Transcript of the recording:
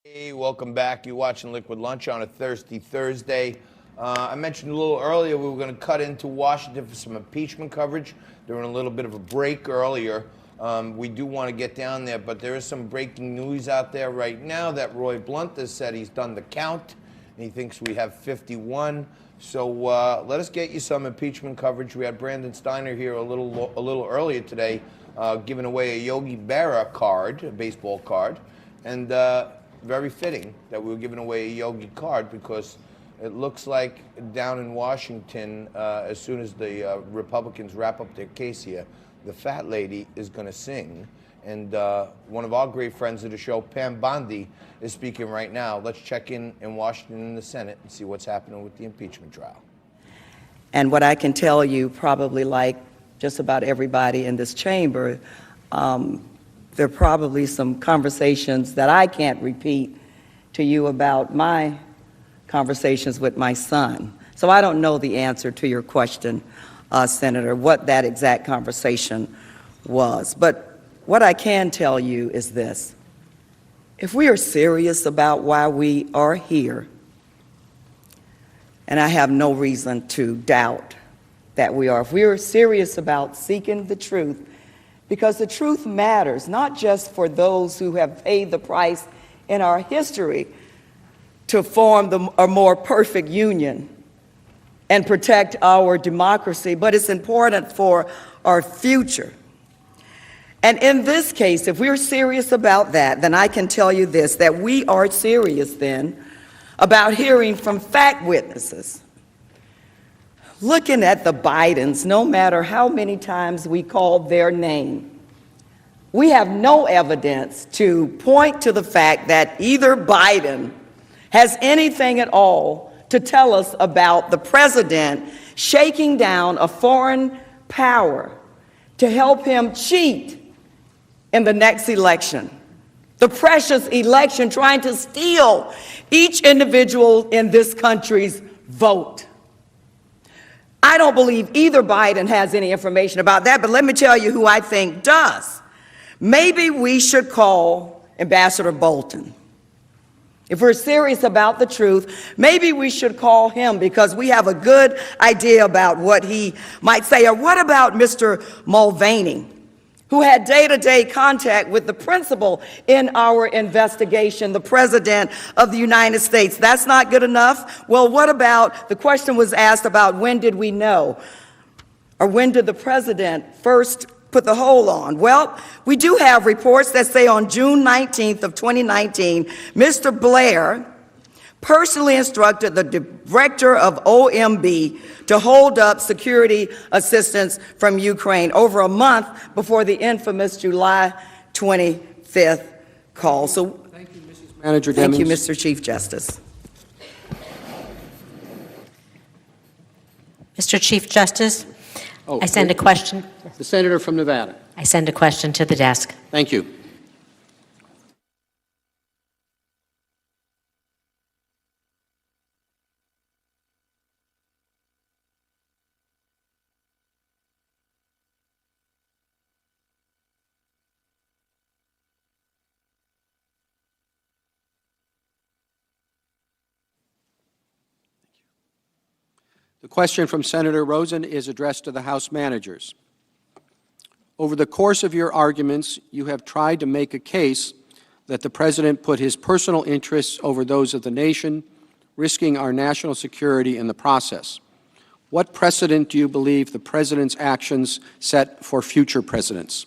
Hey, welcome back. You're watching Liquid Lunch on a Thirsty Thursday. I mentioned a little earlier we were going to cut into Washington for some impeachment coverage during a little bit of a break earlier. We do want to get down there, but there is some breaking news out there right now that Roy Blunt has said he's done the count, and he thinks we have 51. So let us get you some impeachment coverage. We had Brandon Steiner here a little earlier today, giving away a Yogi Berra card, a baseball card, and very fitting that we were giving away a Yogi card because it looks like down in Washington, as soon as the Republicans wrap up their case here, the fat lady is going to sing. And one of our great friends of the show, Pam Bondi, is speaking right now. Let's check in Washington in the Senate and see what's happening with the impeachment trial. And what I can tell you, probably like just about everybody in this chamber, there are probably some conversations that I can't repeat to you about my conversations with my son. So I don't know the answer to your question, Senator, what that exact conversation was. But what I can tell you is this. If we are serious about why we are here, and I have no reason to doubt that we are, if we are serious about seeking the truth, because the truth matters, not just for those who have paid the price in our history to form a more perfect union and protect our democracy, but it's important for our future. And in this case, if we're serious about that, then I can tell you this, that we are serious then about hearing from fact witnesses. Looking at the Bidens, no matter how many times we call their name, we have no evidence to point to the fact that either Biden has anything at all to tell us about the president shaking down a foreign power to help him cheat in the next election. The precious election, trying to steal each individual in this country's vote. I don't believe either Biden has any information about that, but let me tell you who I think does. Maybe we should call Ambassador Bolton. If we're serious about the truth, maybe we should call him because we have a good idea about what he might say. Or what about Mr. Mulvaney, who had day-to-day contact with the principal in our investigation, the President of the United States? That's not good enough? Well, what about, the question was asked about when did we know? Or when did the President first put the hold on? Well, we do have reports that say on June 19th of 2019, Mr. Blair personally instructed the director of OMB to hold up security assistance from Ukraine over a month before the infamous July 25th call. So, thank you, Mrs. Manager. Thank you, Mr. Chief Justice. Mr. Chief Justice, I send a question. The Senator from Nevada. I send a question to the desk. Thank you. The question from Senator Rosen is addressed to the House managers. Over the course of your arguments, you have tried to make a case that the President put his personal interests over those of the nation, risking our national security in the process. What precedent do you believe the President's actions set for future presidents?